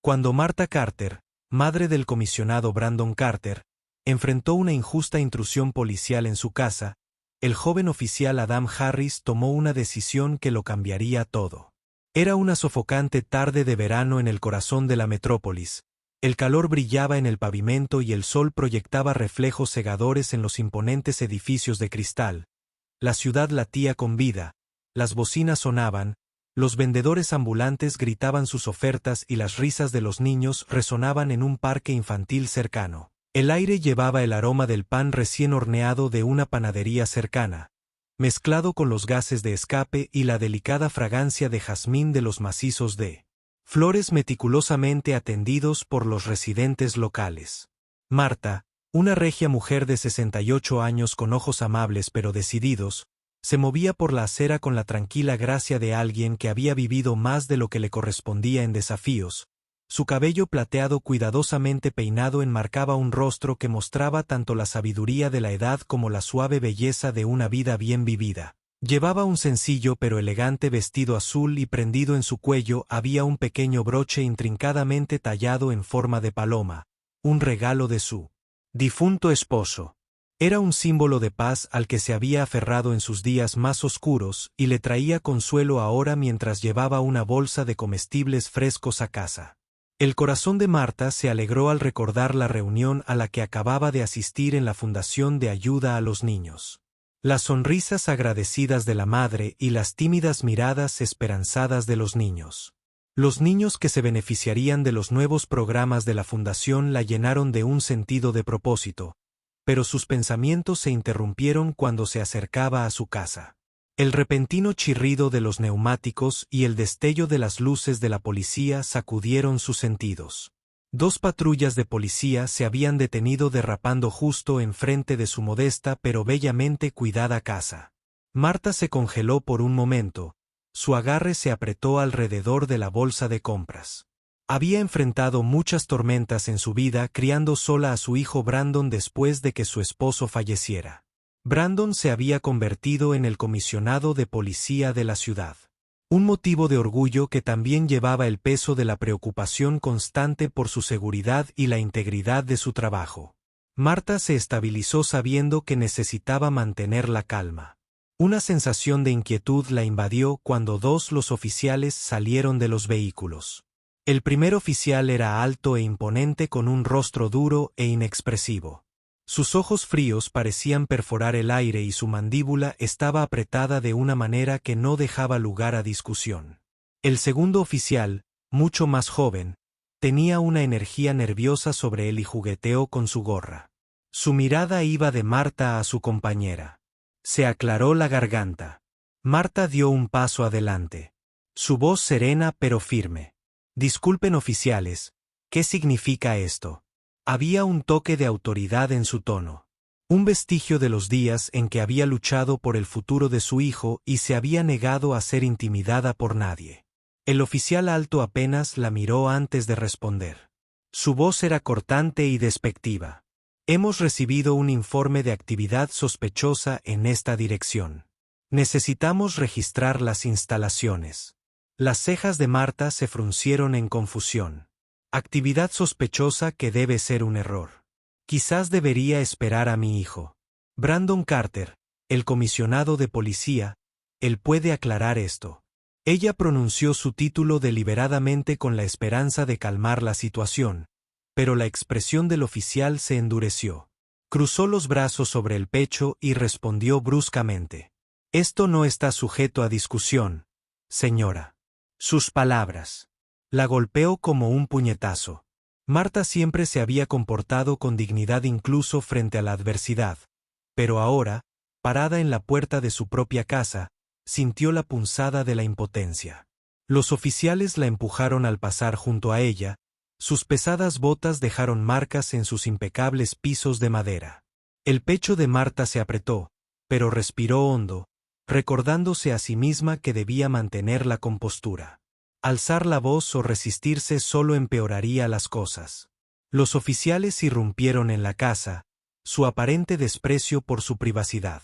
Cuando Martha Carter, madre del comisionado Brandon Carter, enfrentó una injusta intrusión policial en su casa, el joven oficial Adam Harris tomó una decisión que lo cambiaría todo. Era una sofocante tarde de verano en el corazón de la metrópolis. El calor brillaba en el pavimento y el sol proyectaba reflejos cegadores en los imponentes edificios de cristal. La ciudad latía con vida, las bocinas sonaban, los vendedores ambulantes gritaban sus ofertas y las risas de los niños resonaban en un parque infantil cercano. El aire llevaba el aroma del pan recién horneado de una panadería cercana, mezclado con los gases de escape y la delicada fragancia de jazmín de los macizos de flores meticulosamente atendidos por los residentes locales. Martha, una regia mujer de 68 años con ojos amables pero decididos, se movía por la acera con la tranquila gracia de alguien que había vivido más de lo que le correspondía en desafíos. Su cabello plateado cuidadosamente peinado enmarcaba un rostro que mostraba tanto la sabiduría de la edad como la suave belleza de una vida bien vivida. Llevaba un sencillo pero elegante vestido azul y prendido en su cuello había un pequeño broche intrincadamente tallado en forma de paloma, un regalo de su difunto esposo. Era un símbolo de paz al que se había aferrado en sus días más oscuros y le traía consuelo ahora mientras llevaba una bolsa de comestibles frescos a casa. El corazón de Martha se alegró al recordar la reunión a la que acababa de asistir en la Fundación de Ayuda a los Niños. Las sonrisas agradecidas de la madre y las tímidas miradas esperanzadas de los niños. Los niños que se beneficiarían de los nuevos programas de la Fundación la llenaron de un sentido de propósito, pero sus pensamientos se interrumpieron cuando se acercaba a su casa. El repentino chirrido de los neumáticos y el destello de las luces de la policía sacudieron sus sentidos. 2 patrullas de policía se habían detenido derrapando justo enfrente de su modesta pero bellamente cuidada casa. Martha se congeló por un momento, su agarre se apretó alrededor de la bolsa de compras. Había enfrentado muchas tormentas en su vida criando sola a su hijo Brandon después de que su esposo falleciera. Brandon se había convertido en el comisionado de policía de la ciudad. Un motivo de orgullo que también llevaba el peso de la preocupación constante por su seguridad y la integridad de su trabajo. Martha se estabilizó sabiendo que necesitaba mantener la calma. Una sensación de inquietud la invadió cuando los oficiales salieron de los vehículos. El primer oficial era alto e imponente con un rostro duro e inexpresivo. Sus ojos fríos parecían perforar el aire y su mandíbula estaba apretada de una manera que no dejaba lugar a discusión. El segundo oficial, mucho más joven, tenía una energía nerviosa sobre él y jugueteó con su gorra. Su mirada iba de Martha a su compañera. Se aclaró la garganta. Martha dio un paso adelante. Su voz serena pero firme. Disculpen oficiales, ¿qué significa esto? Había un toque de autoridad en su tono. Un vestigio de los días en que había luchado por el futuro de su hijo y se había negado a ser intimidada por nadie. El oficial alto apenas la miró antes de responder. Su voz era cortante y despectiva. Hemos recibido un informe de actividad sospechosa en esta dirección. Necesitamos registrar las instalaciones. Las cejas de Martha se fruncieron en confusión. Actividad sospechosa que debe ser un error. Quizás debería esperar a mi hijo. Brandon Carter, el comisionado de policía, él puede aclarar esto. Ella pronunció su título deliberadamente con la esperanza de calmar la situación, pero la expresión del oficial se endureció. Cruzó los brazos sobre el pecho y respondió bruscamente. Esto no está sujeto a discusión, señora. Sus palabras. La golpeó como un puñetazo. Martha siempre se había comportado con dignidad incluso frente a la adversidad, pero ahora, parada en la puerta de su propia casa, sintió la punzada de la impotencia. Los oficiales la empujaron al pasar junto a ella, sus pesadas botas dejaron marcas en sus impecables pisos de madera. El pecho de Martha se apretó, pero respiró hondo, recordándose a sí misma que debía mantener la compostura. Alzar la voz o resistirse solo empeoraría las cosas. Los oficiales irrumpieron en la casa, su aparente desprecio por su privacidad.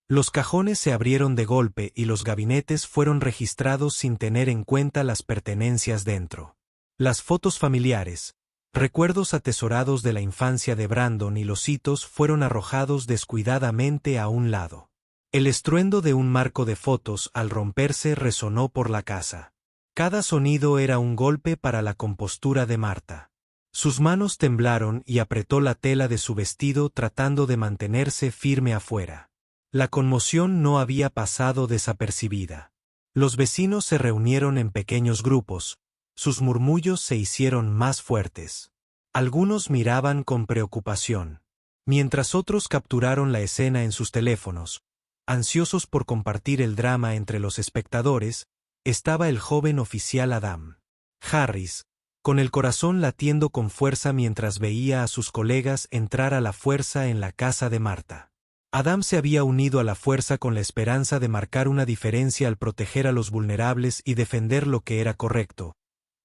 Los cajones se abrieron de golpe y los gabinetes fueron registrados sin tener en cuenta las pertenencias dentro. Las fotos familiares, recuerdos atesorados de la infancia de Brandon y los hitos fueron arrojados descuidadamente a un lado. El estruendo de un marco de fotos al romperse resonó por la casa. Cada sonido era un golpe para la compostura de Marta. Sus manos temblaron y apretó la tela de su vestido tratando de mantenerse firme afuera. La conmoción no había pasado desapercibida. Los vecinos se reunieron en pequeños grupos. Sus murmullos se hicieron más fuertes. Algunos miraban con preocupación, mientras otros capturaron la escena en sus teléfonos. Ansiosos por compartir el drama entre los espectadores, estaba el joven oficial Adam Harris, con el corazón latiendo con fuerza mientras veía a sus colegas entrar a la fuerza en la casa de Marta. Adam se había unido a la fuerza con la esperanza de marcar una diferencia al proteger a los vulnerables y defender lo que era correcto,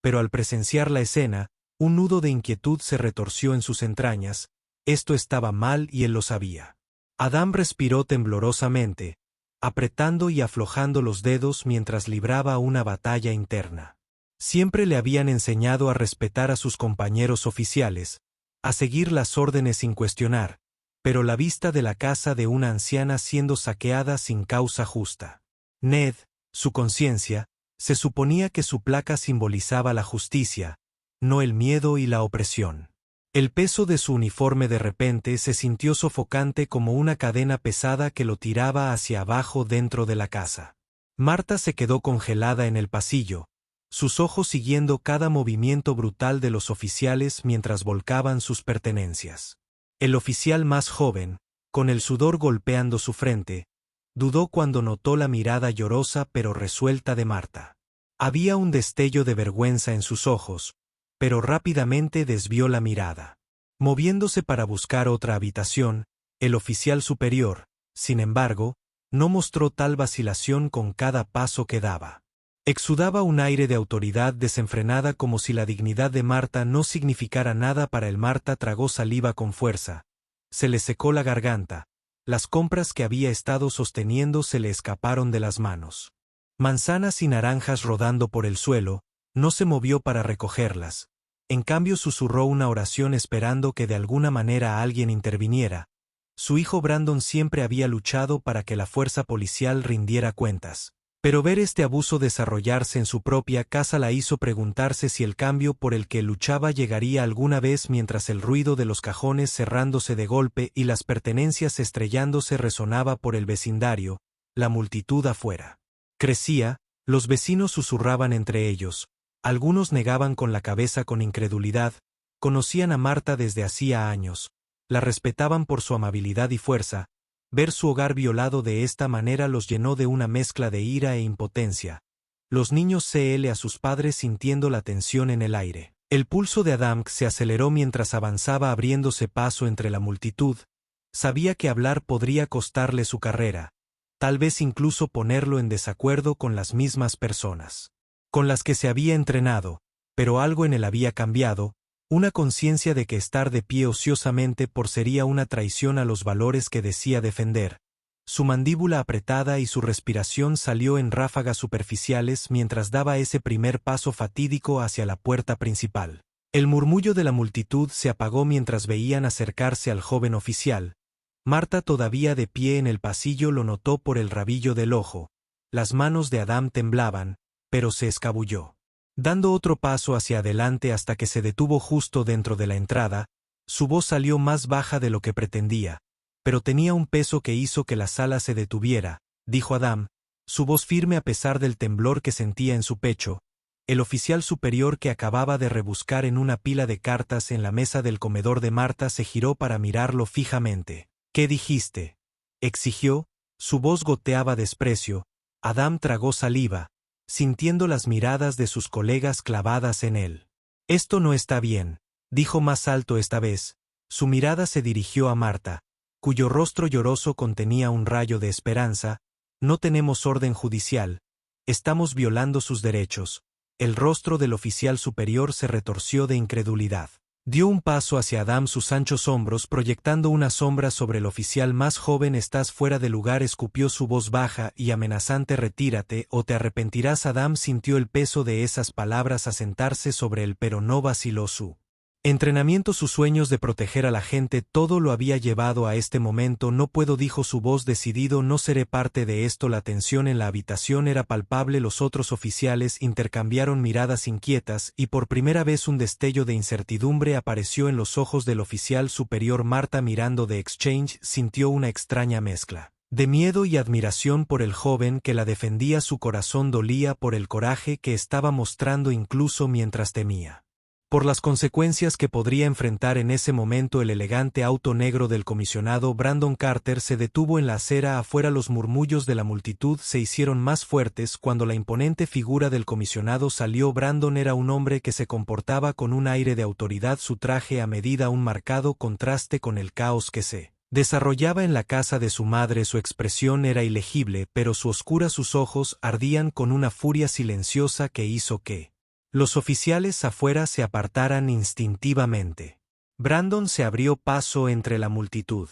pero al presenciar la escena, un nudo de inquietud se retorció en sus entrañas. Esto estaba mal y él lo sabía. Adam respiró temblorosamente, apretando y aflojando los dedos mientras libraba una batalla interna. Siempre le habían enseñado a respetar a sus compañeros oficiales, a seguir las órdenes sin cuestionar, pero la vista de la casa de una anciana siendo saqueada sin causa justa. Ned, su conciencia, se suponía que su placa simbolizaba la justicia, no el miedo y la opresión. El peso de su uniforme de repente se sintió sofocante como una cadena pesada que lo tiraba hacia abajo dentro de la casa. Marta se quedó congelada en el pasillo, sus ojos siguiendo cada movimiento brutal de los oficiales mientras volcaban sus pertenencias. El oficial más joven, con el sudor golpeando su frente, dudó cuando notó la mirada llorosa pero resuelta de Marta. Había un destello de vergüenza en sus ojos, pero rápidamente desvió la mirada. Moviéndose para buscar otra habitación, el oficial superior, sin embargo, no mostró tal vacilación con cada paso que daba. Exudaba un aire de autoridad desenfrenada como si la dignidad de Marta no significara nada para él. Marta tragó saliva con fuerza. Se le secó la garganta. Las compras que había estado sosteniendo se le escaparon de las manos. Manzanas y naranjas rodando por el suelo, no se movió para recogerlas. En cambio susurró una oración esperando que de alguna manera alguien interviniera. Su hijo Brandon siempre había luchado para que la fuerza policial rindiera cuentas. Pero ver este abuso desarrollarse en su propia casa la hizo preguntarse si el cambio por el que luchaba llegaría alguna vez mientras el ruido de los cajones cerrándose de golpe y las pertenencias estrellándose resonaba por el vecindario, la multitud afuera. Crecía, los vecinos susurraban entre ellos. Algunos negaban con la cabeza con incredulidad, conocían a Marta desde hacía años, la respetaban por su amabilidad y fuerza. Ver su hogar violado de esta manera los llenó de una mezcla de ira e impotencia. Los niños CL a sus padres sintiendo la tensión en el aire. El pulso de Adam se aceleró mientras avanzaba abriéndose paso entre la multitud. Sabía que hablar podría costarle su carrera, tal vez incluso ponerlo en desacuerdo con las mismas personas con las que se había entrenado, pero algo en él había cambiado, una conciencia de que estar de pie ociosamente sería una traición a los valores que decía defender. Su mandíbula apretada y su respiración salió en ráfagas superficiales mientras daba ese primer paso fatídico hacia la puerta principal. El murmullo de la multitud se apagó mientras veían acercarse al joven oficial. Marta, todavía de pie en el pasillo, lo notó por el rabillo del ojo. Las manos de Adam temblaban, pero se escabulló. Dando otro paso hacia adelante hasta que se detuvo justo dentro de la entrada, su voz salió más baja de lo que pretendía, pero tenía un peso que hizo que la sala se detuviera, dijo Adam, su voz firme a pesar del temblor que sentía en su pecho. El oficial superior que acababa de rebuscar en una pila de cartas en la mesa del comedor de Marta se giró para mirarlo fijamente. ¿Qué dijiste?, exigió, su voz goteaba desprecio. Adam tragó saliva, sintiendo las miradas de sus colegas clavadas en él. Esto no está bien, dijo más alto esta vez. Su mirada se dirigió a Marta, cuyo rostro lloroso contenía un rayo de esperanza. No tenemos orden judicial, estamos violando sus derechos. El rostro del oficial superior se retorció de incredulidad. Dio un paso hacia Adam, sus anchos hombros proyectando una sombra sobre el oficial más joven. Estás fuera de lugar, escupió su voz baja y amenazante. Retírate o te arrepentirás. Adam sintió el peso de esas palabras asentarse sobre él, pero no vaciló. Su entrenamiento, sus sueños de proteger a la gente, todo lo había llevado a este momento. No puedo, dijo su voz decidido, no seré parte de esto. La tensión en la habitación era palpable. Los otros oficiales intercambiaron miradas inquietas y por primera vez un destello de incertidumbre apareció en los ojos del oficial superior. Marta, mirando de Exchange, sintió una extraña mezcla de miedo y admiración por el joven que la defendía. Su corazón dolía por el coraje que estaba mostrando incluso mientras temía por las consecuencias que podría enfrentar en ese momento. El elegante auto negro del comisionado Brandon Carter se detuvo en la acera afuera. Los murmullos de la multitud se hicieron más fuertes cuando la imponente figura del comisionado salió. Brandon era un hombre que se comportaba con un aire de autoridad, su traje a medida un marcado contraste con el caos que se desarrollaba en la casa de su madre. Su expresión era ilegible, pero sus ojos ardían con una furia silenciosa que hizo que los oficiales afuera se apartaran instintivamente. Brandon se abrió paso entre la multitud.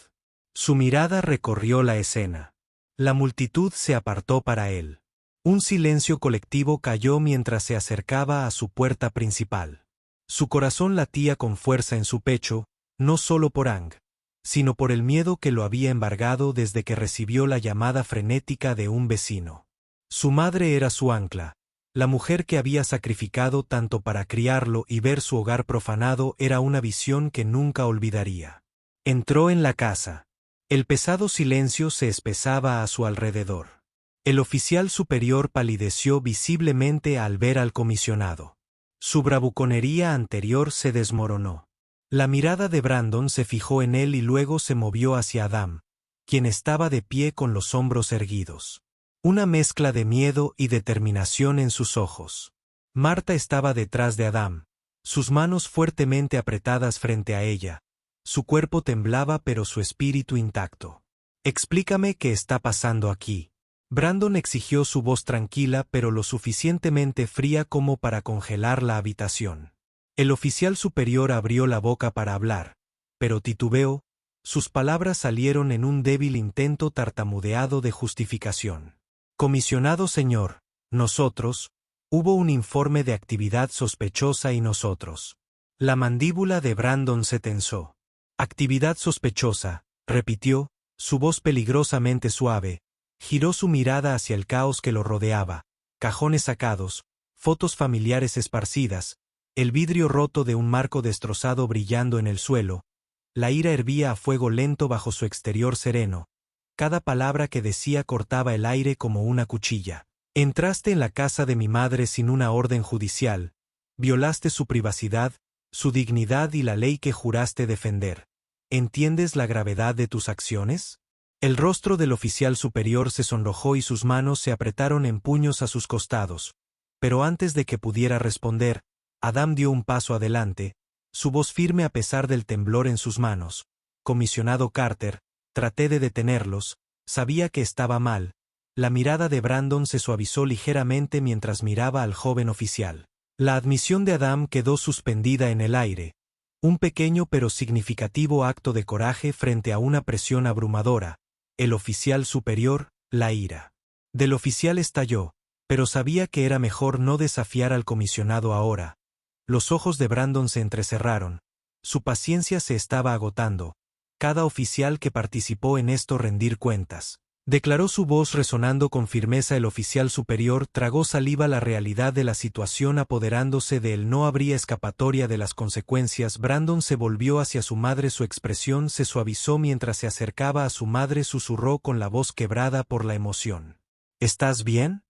Su mirada recorrió la escena. La multitud se apartó para él. Un silencio colectivo cayó mientras se acercaba a su puerta principal. Su corazón latía con fuerza en su pecho, no solo por Ang, sino por el miedo que lo había embargado desde que recibió la llamada frenética de un vecino. Su madre era su ancla. La mujer que había sacrificado tanto para criarlo, y ver su hogar profanado era una visión que nunca olvidaría. Entró en la casa. El pesado silencio se espesaba a su alrededor. El oficial superior palideció visiblemente al ver al comisionado. Su bravuconería anterior se desmoronó. La mirada de Brandon se fijó en él y luego se movió hacia Adam, quien estaba de pie con los hombros erguidos. Una mezcla de miedo y determinación en sus ojos. Marta estaba detrás de Adam, sus manos fuertemente apretadas frente a ella. Su cuerpo temblaba pero su espíritu intacto. «Explícame qué está pasando aquí». Brandon exigió, su voz tranquila pero lo suficientemente fría como para congelar la habitación. El oficial superior abrió la boca para hablar, pero titubeó. Sus palabras salieron en un débil intento tartamudeado de justificación. «Comisionado señor, nosotros, hubo un informe de actividad sospechosa y nosotros». La mandíbula de Brandon se tensó. «Actividad sospechosa», repitió, su voz peligrosamente suave. Giró su mirada hacia el caos que lo rodeaba, cajones sacados, fotos familiares esparcidas, el vidrio roto de un marco destrozado brillando en el suelo. La ira hervía a fuego lento bajo su exterior sereno. Cada palabra que decía cortaba el aire como una cuchilla. «Entraste en la casa de mi madre sin una orden judicial, violaste su privacidad, su dignidad y la ley que juraste defender. ¿Entiendes la gravedad de tus acciones?». El rostro del oficial superior se sonrojó y sus manos se apretaron en puños a sus costados. Pero antes de que pudiera responder, Adam dio un paso adelante, su voz firme a pesar del temblor en sus manos. «Comisionado Carter, traté de detenerlos, sabía que estaba mal». La mirada de Brandon se suavizó ligeramente mientras miraba al joven oficial. La admisión de Adam quedó suspendida en el aire. Un pequeño pero significativo acto de coraje frente a una presión abrumadora. El oficial superior, la ira del oficial estalló, pero sabía que era mejor no desafiar al comisionado ahora. Los ojos de Brandon se entrecerraron. Su paciencia se estaba agotando. Cada oficial que participó en esto rendir cuentas. Declaró, su voz resonando con firmeza. El oficial superior tragó saliva, la realidad de la situación apoderándose de él. No habría escapatoria de las consecuencias. Brandon se volvió hacia su madre, su expresión se suavizó mientras se acercaba a su madre. Susurró con la voz quebrada por la emoción: «¿Estás bien?».